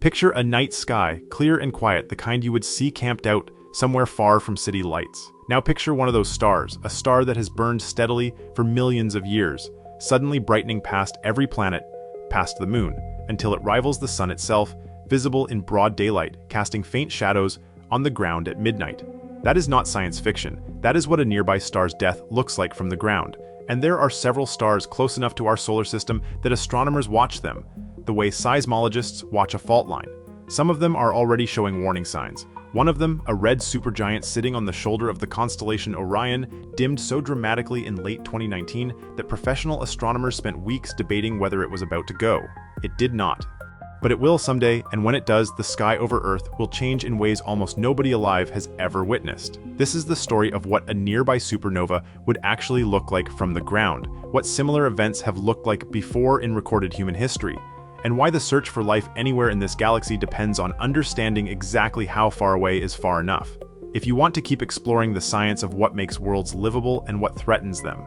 Picture a night sky, clear and quiet, the kind you would see camped out somewhere far from city lights. Now picture one of those stars, a star that has burned steadily for millions of years, suddenly brightening past every planet, past the moon, until it rivals the sun itself, visible in broad daylight, casting faint shadows on the ground at midnight. That is not science fiction. That is what a nearby star's death looks like from the ground. And there are several stars close enough to our solar system that astronomers watch them, the way seismologists watch a fault line. Some of them are already showing warning signs. One of them, a red supergiant sitting on the shoulder of the constellation Orion, dimmed so dramatically in late 2019 that professional astronomers spent weeks debating whether it was about to go. It did not. But it will someday, and when it does, the sky over Earth will change in ways almost nobody alive has ever witnessed. This is the story of what a nearby supernova would actually look like from the ground, what similar events have looked like before in recorded human history, and why the search for life anywhere in this galaxy depends on understanding exactly how far away is far enough. If you want to keep exploring the science of what makes worlds livable and what threatens them,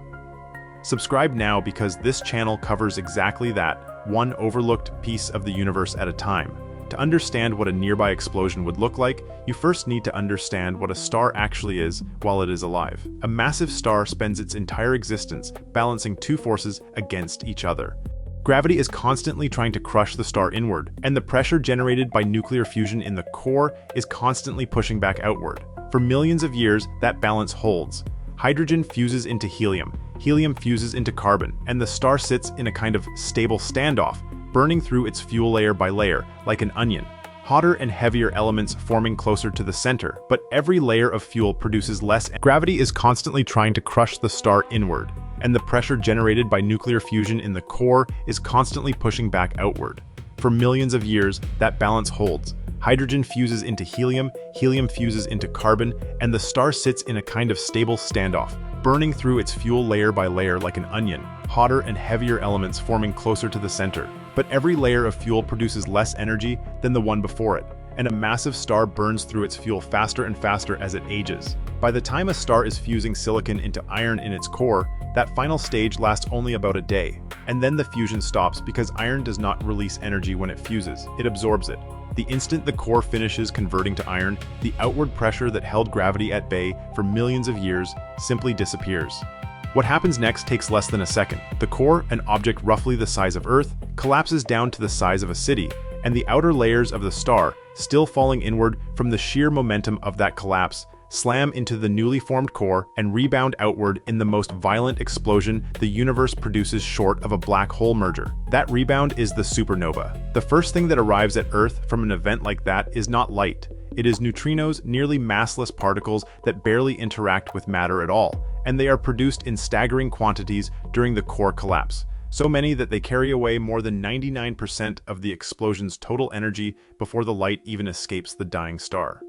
subscribe now, because this channel covers exactly that, one overlooked piece of the universe at a time. To understand what a nearby explosion would look like, you first need to understand what a star actually is while it is alive. A massive star spends its entire existence balancing two forces against each other. Gravity is constantly trying to crush the star inward, and the pressure generated by nuclear fusion in the core is constantly pushing back outward. For millions of years, that balance holds. Hydrogen fuses into helium, helium fuses into carbon, and the star sits in a kind of stable standoff, burning through its fuel layer by layer, like an onion. Hotter and heavier elements forming closer to the center, but every layer of fuel produces less. Gravity is constantly trying to crush the star inward, and the pressure generated by nuclear fusion in the core is constantly pushing back outward. For millions of years, that balance holds. Hydrogen fuses into helium, helium fuses into carbon, and the star sits in a kind of stable standoff, burning through its fuel layer by layer like an onion, hotter and heavier elements forming closer to the center. But every layer of fuel produces less energy than the one before it, and a massive star burns through its fuel faster and faster as it ages. By the time a star is fusing silicon into iron in its core, that final stage lasts only about a day, and then the fusion stops because iron does not release energy when it fuses, it absorbs it. The instant the core finishes converting to iron, the outward pressure that held gravity at bay for millions of years simply disappears. What happens next takes less than a second. The core, an object roughly the size of Earth, collapses down to the size of a city, and the outer layers of the star, still falling inward from the sheer momentum of that collapse, slam into the newly formed core and rebound outward in the most violent explosion the universe produces short of a black hole merger. That rebound is the supernova. The first thing that arrives at Earth from an event like that is not light. It is neutrinos, nearly massless particles that barely interact with matter at all, and they are produced in staggering quantities during the core collapse. So many that they carry away more than 99% of the explosion's total energy before the light even escapes the dying star.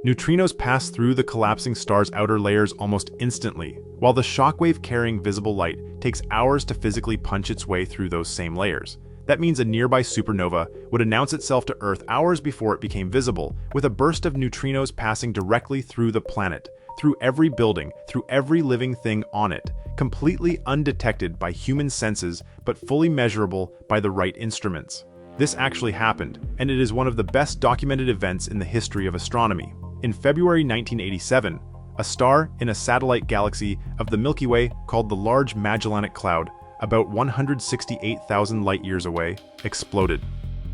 Neutrinos pass through the collapsing star's outer layers almost instantly, while the shockwave-carrying visible light takes hours to physically punch its way through those same layers. That means a nearby supernova would announce itself to Earth hours before it became visible, with a burst of neutrinos passing directly through the planet, through every building, through every living thing on it, completely undetected by human senses, but fully measurable by the right instruments. This actually happened, and it is one of the best documented events in the history of astronomy. In February 1987, a star in a satellite galaxy of the Milky Way called the Large Magellanic Cloud, about 168,000 light-years away, exploded.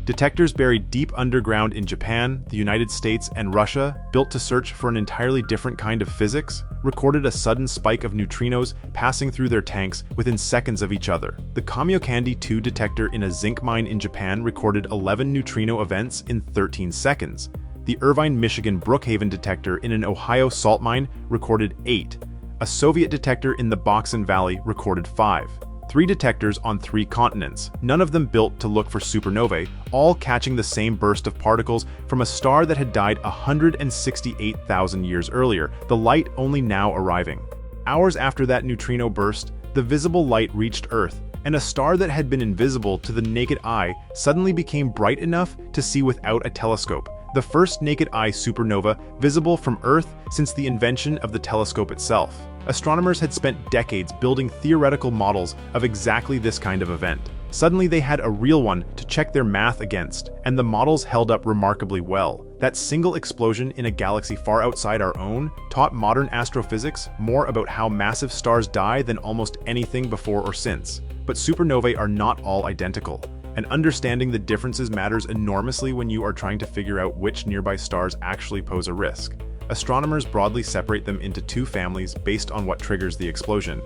Detectors buried deep underground in Japan, the United States, and Russia, built to search for an entirely different kind of physics, recorded a sudden spike of neutrinos passing through their tanks within seconds of each other. The Kamiokande 2 detector in a zinc mine in Japan recorded 11 neutrino events in 13 seconds. The Irvine, Michigan Brookhaven detector in an Ohio salt mine recorded 8. A Soviet detector in the Boksan Valley recorded 5. 3 detectors on 3 continents, none of them built to look for supernovae, all catching the same burst of particles from a star that had died 168,000 years earlier, the light only now arriving. Hours after that neutrino burst, the visible light reached Earth, and a star that had been invisible to the naked eye suddenly became bright enough to see without a telescope. The first naked-eye supernova visible from Earth since the invention of the telescope itself. Astronomers had spent decades building theoretical models of exactly this kind of event. Suddenly they had a real one to check their math against, and the models held up remarkably well. That single explosion in a galaxy far outside our own taught modern astrophysics more about how massive stars die than almost anything before or since. But supernovae are not all identical, and understanding the differences matters enormously when you are trying to figure out which nearby stars actually pose a risk. Astronomers broadly separate them into two families based on what triggers the explosion.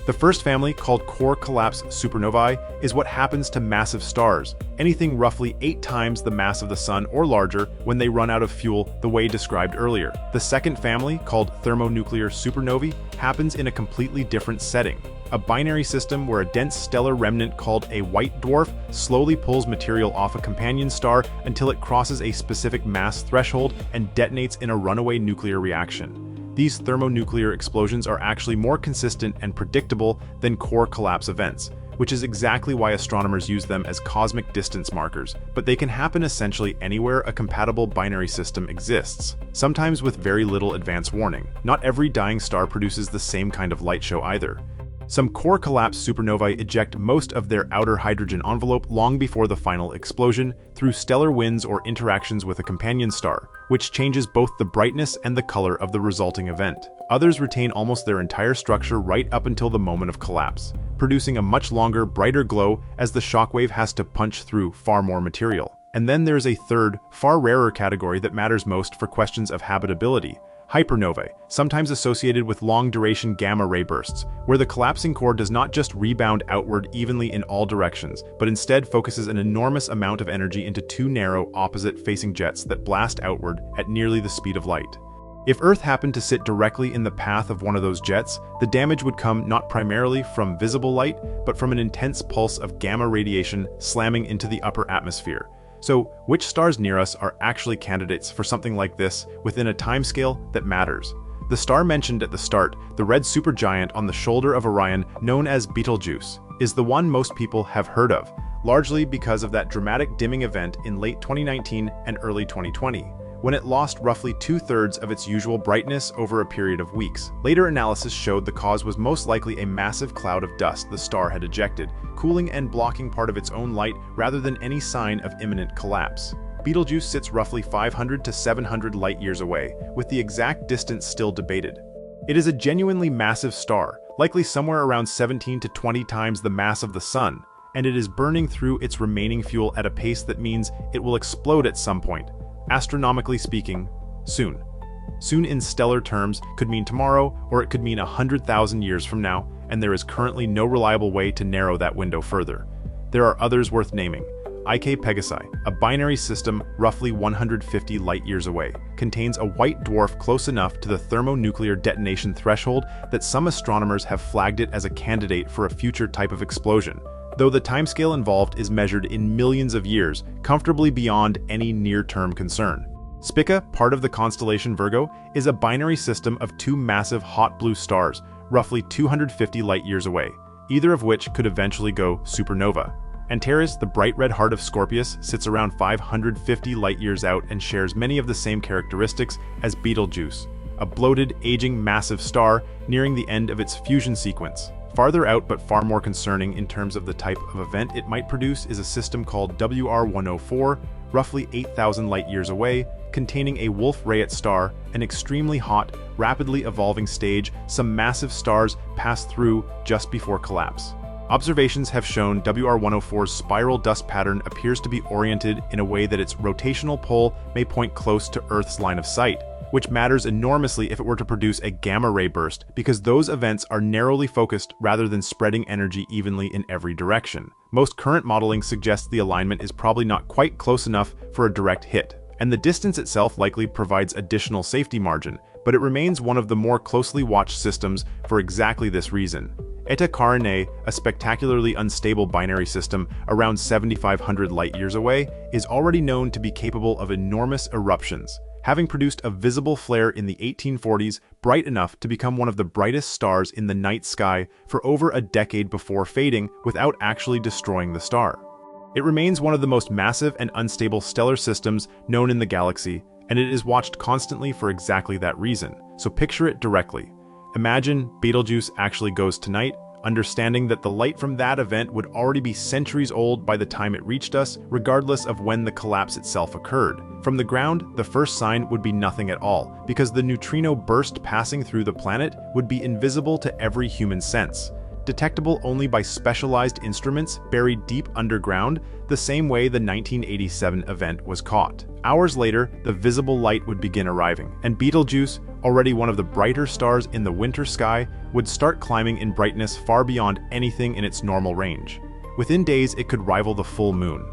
The first family, called core collapse supernovae, is what happens to massive stars, anything roughly 8 times the mass of the Sun or larger, when they run out of fuel the way described earlier. The second family, called thermonuclear supernovae, happens in a completely different setting. A binary system where a dense stellar remnant called a white dwarf slowly pulls material off a companion star until it crosses a specific mass threshold and detonates in a runaway nuclear reaction. These thermonuclear explosions are actually more consistent and predictable than core collapse events, which is exactly why astronomers use them as cosmic distance markers, but they can happen essentially anywhere a compatible binary system exists, sometimes with very little advance warning. Not every dying star produces the same kind of light show either. Some core collapse supernovae eject most of their outer hydrogen envelope long before the final explosion through stellar winds or interactions with a companion star, which changes both the brightness and the color of the resulting event. Others retain almost their entire structure right up until the moment of collapse, producing a much longer, brighter glow as the shockwave has to punch through far more material. And then there's a third, far rarer category that matters most for questions of habitability: hypernovae, sometimes associated with long-duration gamma-ray bursts, where the collapsing core does not just rebound outward evenly in all directions, but instead focuses an enormous amount of energy into two narrow, opposite-facing jets that blast outward at nearly the speed of light. If Earth happened to sit directly in the path of one of those jets, the damage would come not primarily from visible light, but from an intense pulse of gamma radiation slamming into the upper atmosphere. So, which stars near us are actually candidates for something like this within a timescale that matters? The star mentioned at the start, the red supergiant on the shoulder of Orion, known as Betelgeuse, is the one most people have heard of, largely because of that dramatic dimming event in late 2019 and early 2020. When it lost roughly 2/3 of its usual brightness over a period of weeks. Later analysis showed the cause was most likely a massive cloud of dust the star had ejected, cooling and blocking part of its own light rather than any sign of imminent collapse. Betelgeuse sits roughly 500 to 700 light-years away, with the exact distance still debated. It is a genuinely massive star, likely somewhere around 17 to 20 times the mass of the Sun, and it is burning through its remaining fuel at a pace that means it will explode at some point. Astronomically speaking, soon. Soon in stellar terms could mean tomorrow, or it could mean 100,000 years from now, and there is currently no reliable way to narrow that window further. There are others worth naming. Ik Pegasi, a binary system roughly 150 light-years away, contains a white dwarf close enough to the thermonuclear detonation threshold that some astronomers have flagged it as a candidate for a future type of explosion, though the timescale involved is measured in millions of years, comfortably beyond any near-term concern. Spica, part of the constellation Virgo, is a binary system of two massive hot blue stars, roughly 250 light-years away, either of which could eventually go supernova. Antares, the bright red heart of Scorpius, sits around 550 light-years out and shares many of the same characteristics as Betelgeuse, a bloated, aging, massive star nearing the end of its fusion sequence. Farther out but far more concerning in terms of the type of event it might produce is a system called WR104, roughly 8,000 light-years away, containing a Wolf-Rayet star, an extremely hot, rapidly evolving stage some massive stars pass through just before collapse. Observations have shown WR104's spiral dust pattern appears to be oriented in a way that its rotational pole may point close to Earth's line of sight, which matters enormously if it were to produce a gamma-ray burst, because those events are narrowly focused rather than spreading energy evenly in every direction. Most current modeling suggests the alignment is probably not quite close enough for a direct hit, and the distance itself likely provides additional safety margin, but it remains one of the more closely watched systems for exactly this reason. Eta Carinae, a spectacularly unstable binary system around 7,500 light-years away, is already known to be capable of enormous eruptions, having produced a visible flare in the 1840s bright enough to become one of the brightest stars in the night sky for over a decade before fading without actually destroying the star. It remains one of the most massive and unstable stellar systems known in the galaxy, and it is watched constantly for exactly that reason, so picture it directly. Imagine Betelgeuse actually goes tonight, understanding that the light from that event would already be centuries old by the time it reached us, regardless of when the collapse itself occurred. From the ground, the first sign would be nothing at all, because the neutrino burst passing through the planet would be invisible to every human sense, detectable only by specialized instruments buried deep underground, the same way the 1987 event was caught. Hours later, the visible light would begin arriving, and Betelgeuse, already one of the brighter stars in the winter sky, would start climbing in brightness far beyond anything in its normal range. Within days, it could rival the full moon.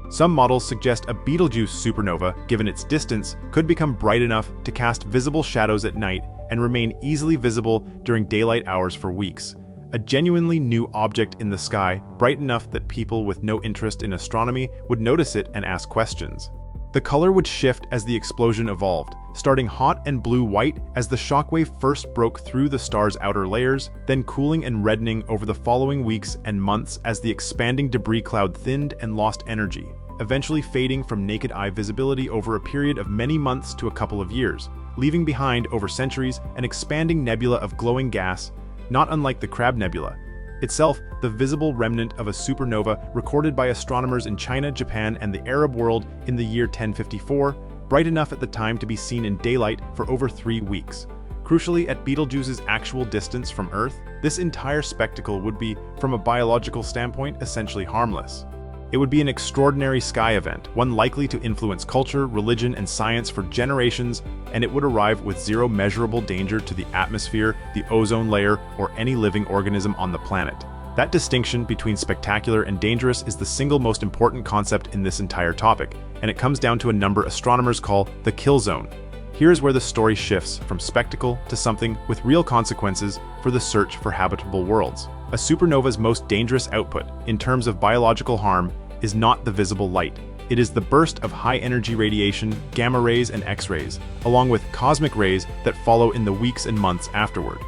Some models suggest a Betelgeuse supernova, given its distance, could become bright enough to cast visible shadows at night and remain easily visible during daylight hours for weeks. A genuinely new object in the sky, bright enough that people with no interest in astronomy would notice it and ask questions. The color would shift as the explosion evolved, starting hot and blue-white as the shockwave first broke through the star's outer layers, then cooling and reddening over the following weeks and months as the expanding debris cloud thinned and lost energy, eventually fading from naked eye visibility over a period of many months to a couple of years, leaving behind over centuries an expanding nebula of glowing gas, not unlike the Crab Nebula, itself the visible remnant of a supernova recorded by astronomers in China, Japan, and the Arab world in the year 1054, bright enough at the time to be seen in daylight for over 3 weeks. Crucially, at Betelgeuse's actual distance from Earth, this entire spectacle would be, from a biological standpoint, essentially harmless. It would be an extraordinary sky event, one likely to influence culture, religion, and science for generations, and it would arrive with zero measurable danger to the atmosphere, the ozone layer, or any living organism on the planet. That distinction between spectacular and dangerous is the single most important concept in this entire topic, and it comes down to a number astronomers call the kill zone. Here's where the story shifts from spectacle to something with real consequences for the search for habitable worlds. A supernova's most dangerous output, in terms of biological harm, is not the visible light. It is the burst of high-energy radiation, gamma rays, and X-rays, along with cosmic rays that follow in the weeks and months afterward.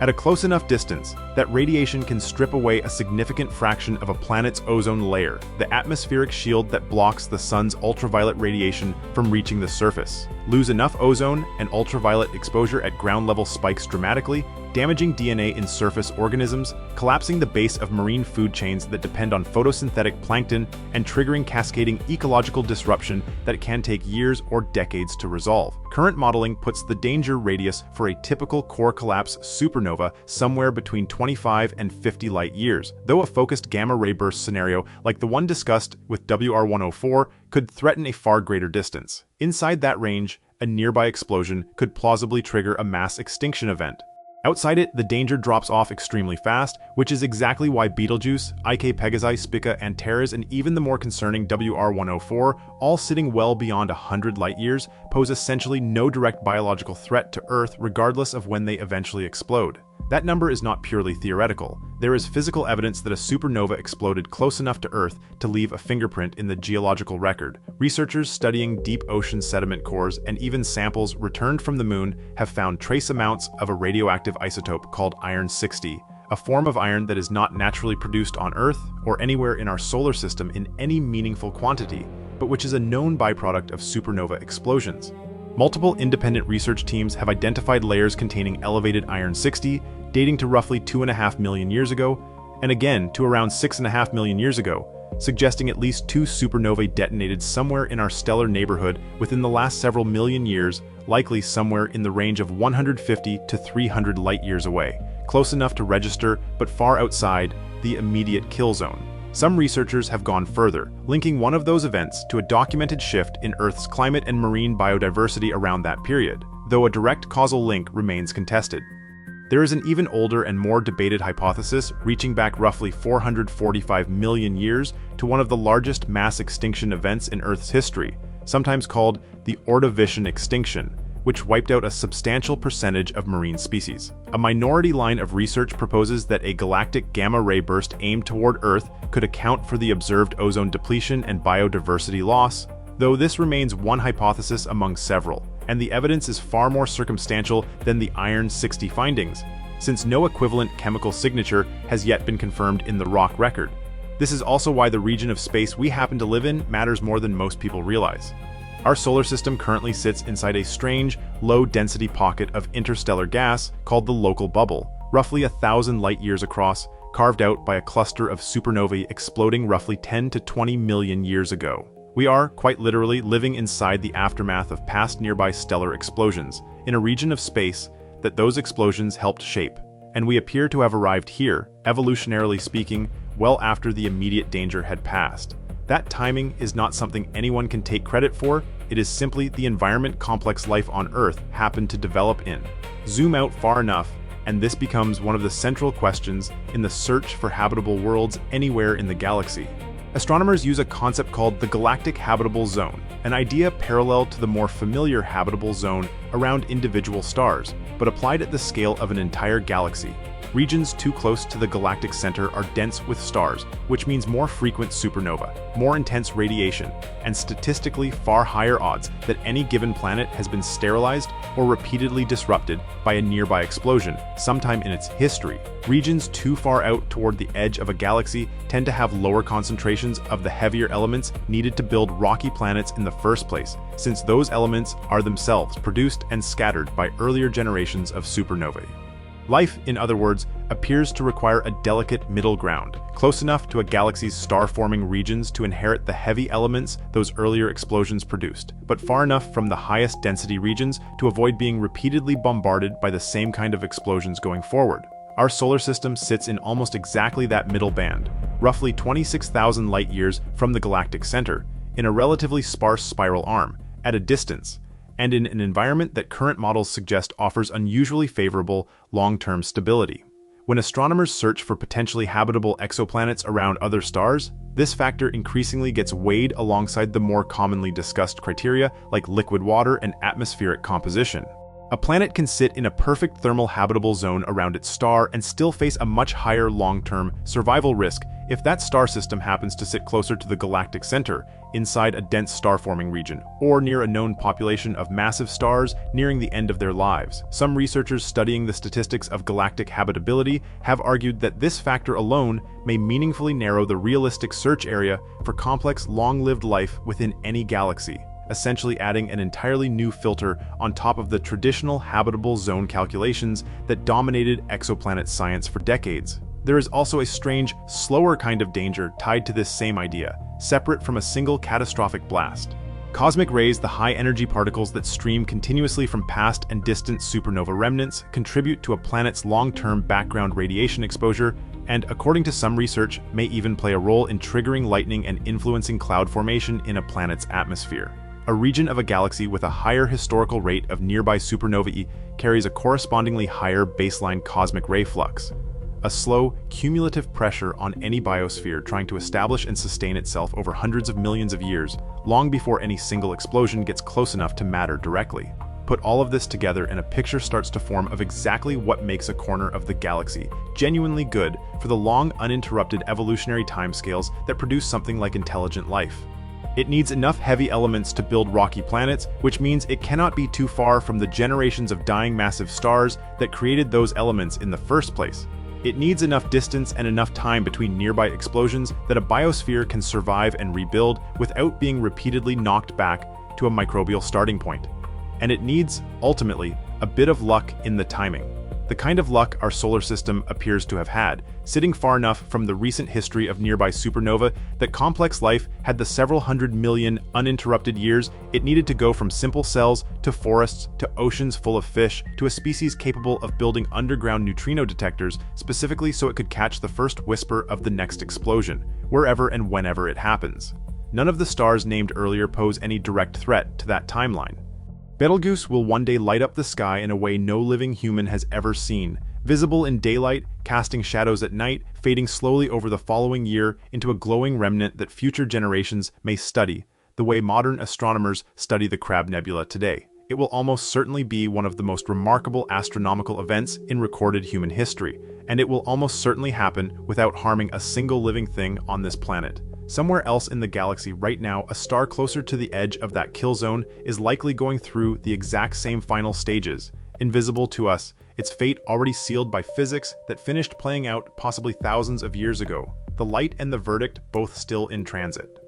At a close enough distance, that radiation can strip away a significant fraction of a planet's ozone layer, the atmospheric shield that blocks the sun's ultraviolet radiation from reaching the surface. Lose enough ozone, and ultraviolet exposure at ground level spikes dramatically, damaging DNA in surface organisms, collapsing the base of marine food chains that depend on photosynthetic plankton, and triggering cascading ecological disruption that can take years or decades to resolve. Current modeling puts the danger radius for a typical core collapse supernova somewhere between 25 and 50 light years, though a focused gamma-ray burst scenario like the one discussed with WR104 could threaten a far greater distance. Inside that range, a nearby explosion could plausibly trigger a mass extinction event. Outside it, the danger drops off extremely fast, which is exactly why Betelgeuse, IK Pegasi, Spica, Antares, and even the more concerning WR104, all sitting well beyond 100 light-years, pose essentially no direct biological threat to Earth regardless of when they eventually explode. That number is not purely theoretical. There is physical evidence that a supernova exploded close enough to Earth to leave a fingerprint in the geological record. Researchers studying deep ocean sediment cores and even samples returned from the moon have found trace amounts of a radioactive isotope called iron-60, a form of iron that is not naturally produced on Earth or anywhere in our solar system in any meaningful quantity, but which is a known byproduct of supernova explosions. Multiple independent research teams have identified layers containing elevated iron-60, dating to roughly 2.5 million years ago, and again to around 6.5 million years ago, suggesting at least 2 supernovae detonated somewhere in our stellar neighborhood within the last several million years, likely somewhere in the range of 150 to 300 light-years away, close enough to register but far outside the immediate kill zone. Some researchers have gone further, linking one of those events to a documented shift in Earth's climate and marine biodiversity around that period, though a direct causal link remains contested. There is an even older and more debated hypothesis reaching back roughly 445 million years to one of the largest mass extinction events in Earth's history, sometimes called the Ordovician extinction, which wiped out a substantial percentage of marine species. A minority line of research proposes that a galactic gamma-ray burst aimed toward Earth could account for the observed ozone depletion and biodiversity loss, though this remains one hypothesis among several, and the evidence is far more circumstantial than the iron-60 findings, since no equivalent chemical signature has yet been confirmed in the rock record. This is also why the region of space we happen to live in matters more than most people realize. Our solar system currently sits inside a strange, low-density pocket of interstellar gas called the local bubble, roughly 1,000 light-years across, carved out by a cluster of supernovae exploding roughly 10 to 20 million years ago. We are, quite literally, living inside the aftermath of past nearby stellar explosions, in a region of space that those explosions helped shape. And we appear to have arrived here, evolutionarily speaking, well after the immediate danger had passed. That timing is not something anyone can take credit for, it is simply the environment complex life on Earth happened to develop in. Zoom out far enough, and this becomes one of the central questions in the search for habitable worlds anywhere in the galaxy. Astronomers use a concept called the galactic habitable zone, an idea parallel to the more familiar habitable zone around individual stars, but applied at the scale of an entire galaxy. Regions too close to the galactic center are dense with stars, which means more frequent supernova, more intense radiation, and statistically far higher odds that any given planet has been sterilized or repeatedly disrupted by a nearby explosion sometime in its history. Regions too far out toward the edge of a galaxy tend to have lower concentrations of the heavier elements needed to build rocky planets in the first place, since those elements are themselves produced and scattered by earlier generations of supernovae. Life, in other words, appears to require a delicate middle ground, close enough to a galaxy's star-forming regions to inherit the heavy elements those earlier explosions produced, but far enough from the highest density regions to avoid being repeatedly bombarded by the same kind of explosions going forward. Our solar system sits in almost exactly that middle band, roughly 26,000 light-years from the galactic center, in a relatively sparse spiral arm, at a distance, and in an environment that current models suggest offers unusually favorable long-term stability. When astronomers search for potentially habitable exoplanets around other stars, this factor increasingly gets weighed alongside the more commonly discussed criteria like liquid water and atmospheric composition. A planet can sit in a perfect thermal habitable zone around its star and still face a much higher long-term survival risk if that star system happens to sit closer to the galactic center, inside a dense star-forming region, or near a known population of massive stars nearing the end of their lives. Some researchers studying the statistics of galactic habitability have argued that this factor alone may meaningfully narrow the realistic search area for complex, long-lived life within any galaxy, essentially adding an entirely new filter on top of the traditional habitable zone calculations that dominated exoplanet science for decades. There is also a strange, slower kind of danger tied to this same idea, separate from a single catastrophic blast. Cosmic rays, the high-energy particles that stream continuously from past and distant supernova remnants, contribute to a planet's long-term background radiation exposure, and, according to some research, may even play a role in triggering lightning and influencing cloud formation in a planet's atmosphere. A region of a galaxy with a higher historical rate of nearby supernovae carries a correspondingly higher baseline cosmic ray flux, a slow, cumulative pressure on any biosphere trying to establish and sustain itself over hundreds of millions of years, long before any single explosion gets close enough to matter directly. Put all of this together and a picture starts to form of exactly what makes a corner of the galaxy genuinely good for the long, uninterrupted evolutionary timescales that produce something like intelligent life. It needs enough heavy elements to build rocky planets, which means it cannot be too far from the generations of dying massive stars that created those elements in the first place. It needs enough distance and enough time between nearby explosions that a biosphere can survive and rebuild without being repeatedly knocked back to a microbial starting point. And it needs, ultimately, a bit of luck in the timing. The kind of luck our solar system appears to have had, sitting far enough from the recent history of nearby supernova that complex life had the several hundred million uninterrupted years it needed to go from simple cells to forests to oceans full of fish to a species capable of building underground neutrino detectors specifically so it could catch the first whisper of the next explosion, wherever and whenever it happens. None of the stars named earlier pose any direct threat to that timeline. Betelgeuse will one day light up the sky in a way no living human has ever seen, visible in daylight, casting shadows at night, fading slowly over the following year into a glowing remnant that future generations may study, the way modern astronomers study the Crab Nebula today. It will almost certainly be one of the most remarkable astronomical events in recorded human history, and it will almost certainly happen without harming a single living thing on this planet. Somewhere else in the galaxy right now, a star closer to the edge of that kill zone is likely going through the exact same final stages, invisible to us, its fate already sealed by physics that finished playing out possibly thousands of years ago, the light and the verdict both still in transit.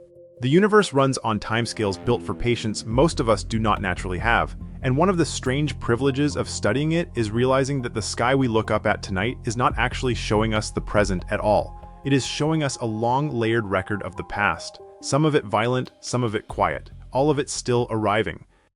The universe runs on timescales built for patience most of us do not naturally have, And one of the strange privileges of studying it is realizing that the sky we look up at tonight is not actually showing us the present at all. It is showing us a long layered record of the past, some of it violent, some of it quiet, all of it still arriving.